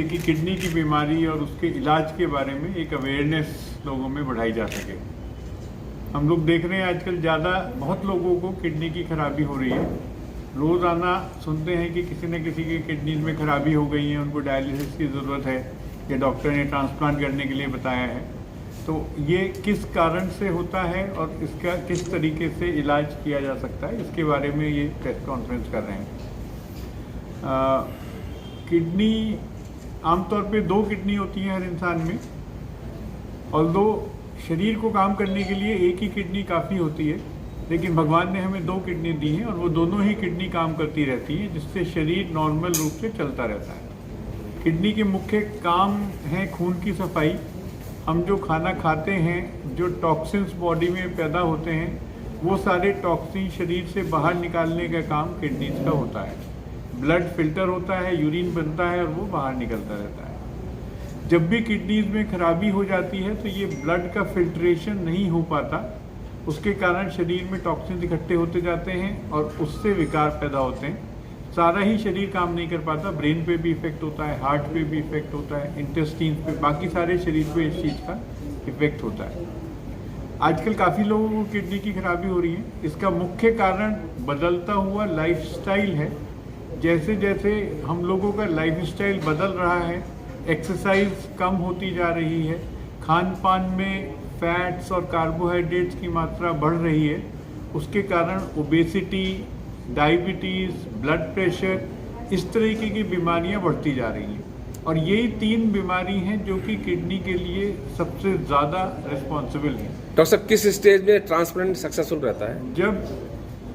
जिससे कि किडनी की बीमारी और उसके इलाज के बारे में एक अवेयरनेस लोगों में बढ़ाई जा सके। हम लोग देख रहे हैं आजकल बहुत लोगों को किडनी की खराबी हो रही है। रोज़ाना सुनते हैं कि किसी न किसी की किडनी में खराबी हो गई है, उनको डायलिसिस की ज़रूरत है या डॉक्टर ने ट्रांसप्लांट करने के लिए बताया है। तो ये किस कारण से होता है और इसका किस तरीके से इलाज किया जा सकता है, इसके बारे में ये प्रेस कॉन्फ्रेंस कर रहे हैं। किडनी आमतौर पे 2 किडनी होती हैं हर इंसान में, और 2 शरीर को काम करने के लिए एक ही किडनी काफ़ी होती है, लेकिन भगवान ने हमें 2 किडनी दी हैं और वो दोनों ही किडनी काम करती रहती हैं, जिससे शरीर नॉर्मल रूप से चलता रहता है। किडनी के मुख्य काम हैं खून की सफाई। हम जो खाना खाते हैं, जो टॉक्सिन्स बॉडी में पैदा होते हैं, वो सारे टॉक्सिन शरीर से बाहर निकालने का काम किडनीज का होता है। ब्लड फिल्टर होता है, यूरिन बनता है और वो बाहर निकलता रहता है। जब भी किडनीज में खराबी हो जाती है तो ये ब्लड का फिल्ट्रेशन नहीं हो पाता, उसके कारण शरीर में टॉक्सिन इकट्ठे होते जाते हैं और उससे विकार पैदा होते हैं। सारा ही शरीर काम नहीं कर पाता, ब्रेन पे भी इफेक्ट होता है, हार्ट पे भी इफेक्ट होता है, इंटेस्टाइन पे, बाकी सारे शरीर पे इस चीज़ का इफेक्ट होता है। आजकल काफ़ी लोगों को किडनी की खराबी हो रही है। इसका मुख्य कारण बदलता हुआ लाइफस्टाइल है। जैसे जैसे हम लोगों का लाइफस्टाइल बदल रहा है, एक्सरसाइज कम होती जा रही है, खान पान में फैट्स और कार्बोहाइड्रेट्स की मात्रा बढ़ रही है, उसके कारण ओबेसिटी, डायबिटीज़, ब्लड प्रेशर, इस तरीके की बीमारियां बढ़ती जा रही हैं। और यही 3 बीमारी हैं जो कि किडनी के लिए सबसे ज़्यादा रिस्पॉन्सिबल हैं। डॉक्टर साहब, किस स्टेज में ट्रांसप्लांट सक्सेसफुल रहता है? जब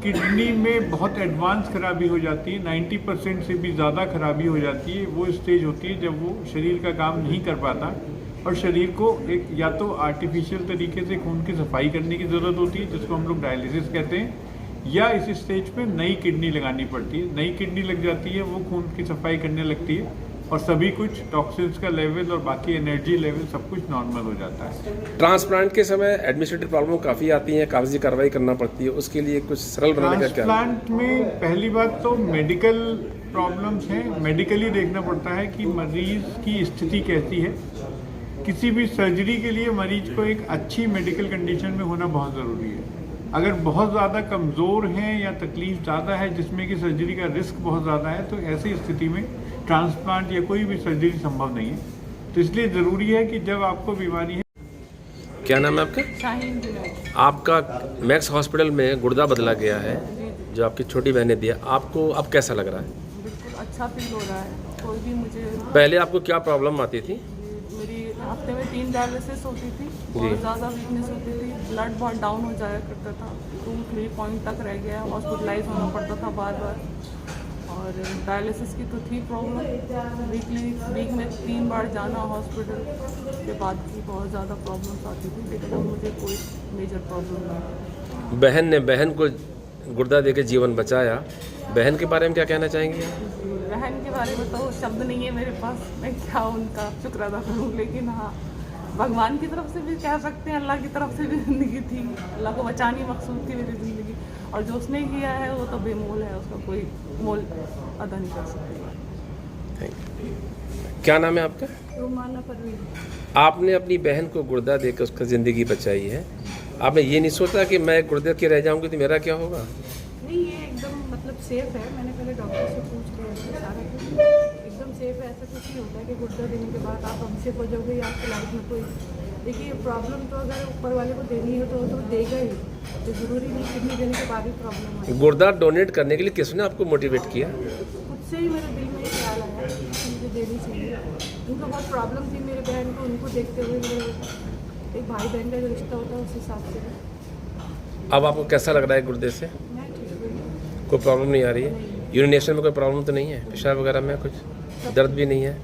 किडनी में बहुत एडवांस खराबी हो जाती है, 90% से भी ज़्यादा खराबी हो जाती है, वो स्टेज होती है जब वो शरीर का काम नहीं कर पाता और शरीर को एक या तो आर्टिफिशियल तरीके से खून की सफाई करने की ज़रूरत होती है, जिसको हम लोग डायलिसिस कहते हैं, या इस स्टेज पे नई किडनी लगानी पड़ती है। नई किडनी लग जाती है, वो खून की सफाई करने लगती है और सभी कुछ टॉक्सिन्स का लेवल और बाकी एनर्जी लेवल सब कुछ नॉर्मल हो जाता है। ट्रांसप्लांट के समय एडमिनिस्ट्रेटिव प्रॉब्लम काफ़ी आती हैं, कागजी कार्रवाई करना पड़ती है, उसके लिए कुछ सरल बनाने का क्या? ट्रांसप्लांट में पहली बात तो मेडिकल प्रॉब्लम्स हैं। मेडिकली देखना पड़ता है कि मरीज की स्थिति कैसी है। किसी भी सर्जरी के लिए मरीज को एक अच्छी मेडिकल कंडीशन में होना बहुत ज़रूरी है। अगर बहुत ज़्यादा कमज़ोर हैं या तकलीफ ज़्यादा है जिसमें कि सर्जरी का रिस्क बहुत ज़्यादा है, तो ऐसी स्थिति में ट्रांसप्लांट या कोई भी सर्जरी संभव नहीं है। तो इसलिए ज़रूरी है कि जब आपको बीमारी है। क्या नाम है आपका? शाहीन। आपका मैक्स हॉस्पिटल में गुर्दा बदला गया है, जो आपकी छोटी बहन ने दिया, आपको अब कैसा लग रहा है? बिल्कुल अच्छा फील हो रहा है। कोई भी मुझे पहले आपको क्या प्रॉब्लम आती थी? मेरी हफ्ते में 3 डायलिसिस होती थी, बहुत ज़्यादा वीकनेस होती थी, ब्लड बहुत डाउन हो जाया करता था, 2-3 पॉइंट तक रह गया, हॉस्पिटलाइज होना पड़ता था बार बार। और डायलिसिस की तो थी प्रॉब्लम, वीक में 3 बार जाना हॉस्पिटल के बाद की बहुत ज़्यादा प्रॉब्लम्स आती थी, लेकिन अब मुझे कोई मेजर प्रॉब्लम नहीं। बहन को गुर्दा देकर जीवन बचाया, बहन के बारे में क्या कहना चाहेंगे? बहन के बारे में तो शब्द नहीं है मेरे पास, मैं क्या उनका शुक्र अदा करूँ। लेकिन हाँ, भगवान की तरफ से भी कह सकते हैं, अल्लाह की तरफ से भी ज़िंदगी थी, अल्लाह को बचानी मकसूद थी मेरी ज़िंदगी, और जो उसने किया है वो तो बेमोल है, उसका कोई मोल अदा नहीं कर सकते। Thank you. क्या नाम है आपका? रुमाना परवीन। आपने अपनी बहन को गुर्दा देकर उसका ज़िंदगी बचाई है, आपने ये नहीं सोचा कि मैं गुर्दे के रह जाऊंगी तो मेरा क्या होगा? नहीं, ये एकदम मतलब सेफ है। मैंने पहले डॉक्टर से पूछ लिया, सारा कुछ एकदम सेफ है। ऐसा कुछ नहीं होता है कि गुर्दा देने के बाद आप अनसेफ हो जाओगे या आपकी लाइफ में कोई, देखिए प्रॉब्लम तो अगर ऊपर वाले को देनी है तो वो तो देगा ही, तो ज़रूरी नहीं किडनी देने के बाद ही प्रॉब्लम है। गुर्दा डोनेट करने के लिए किसने आपको मोटिवेट किया? खुद से ही मेरे दिल में ये ख्याल आया कि मुझे देनी चाहिए। उनको बहुत प्रॉब्लम थी मेरे बहन को, उनको देखते हुए मेरे एक भाई बहन का जो रिश्ता होता है उस हिसाब से। अब आपको कैसा लग रहा है गुर्दे से? मैं ठीक हूँ, कोई प्रॉब्लम नहीं आ रही है? यूरिनेशन में कोई प्रॉब्लम तो नहीं है? पेशाब वगैरह में कुछ दर्द भी नहीं है?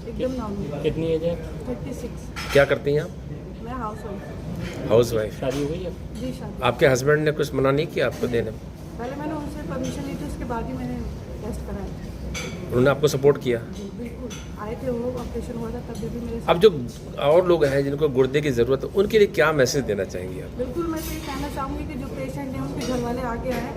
एकदम नॉर्मल। कितनी एज है? 36। क्या करती हैं आप? मैं हाउस हाउसवाइफ। शादी हो गई है? जी शादी। आपके हस्बैंड ने कुछ मना नहीं किया आपको देने में? पहले मैंने उनसे परमिशन ली थी, उसके बाद ही मैंने टेस्ट कराया था। उन्होंने आपको सपोर्ट किया? जी बिल्कुल, आए थे वो, ऑपरेशन हुआ था तब भी मेरे अब जो और लोग हैं जिनको गुर्दे की ज़रूरत है, उनके लिए क्या मैसेज देना चाहेंगे आप? बिल्कुल मैं तो ये कहना चाहूँगी कि जो पेशेंट हैं उनके घर वाले आगे आए,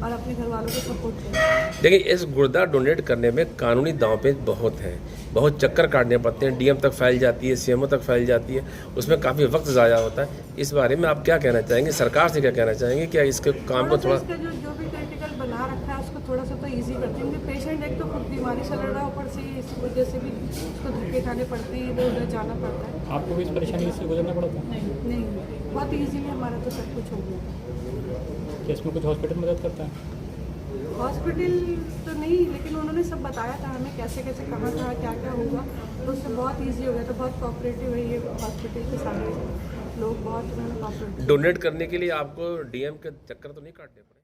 और अपने घर वालों को सपोर्ट करें। देखिए, इस गुर्दा डोनेट करने में कानूनी दांवपेच बहुत हैं, बहुत चक्कर काटने पड़ते हैं, डीएम तक फैल जाती है, सीएमओ तक फैल जाती है, उसमें काफ़ी वक्त ज़ाया होता है। इस बारे में आप क्या कहना चाहेंगे, सरकार से क्या कहना चाहेंगे, क्या इसके काम को थोड़ा इसका जो भी क्रिटिकल बना रखा है उसको थोड़ा सा तो ईजी करते हैं, क्योंकि पेशेंट एक तो खुद बीमारी से लड़ रहा है, ऊपर से इस वजह से भी उसको धक्के खाने पड़ते हैं, इधर उधर जाना पड़ता है। आपको भी इस परेशानी से गुजरना पड़ा था? नहीं, बहुत ईजीली हमारा तो सब कुछ हो गया। क्या इसमें कुछ हॉस्पिटल मदद करता है? हॉस्पिटल तो नहीं, लेकिन उन्होंने सब बताया था हमें कैसे कैसे कहाँ कहाँ क्या क्या होगा, तो उससे बहुत इजी हो गया था। बहुत कोऑपरेटिव है ये हॉस्पिटल के सारे लोग, बहुत उन्होंने कोऑपरेटिव। डोनेट करने के लिए आपको डीएम के चक्कर तो नहीं काटने पड़े?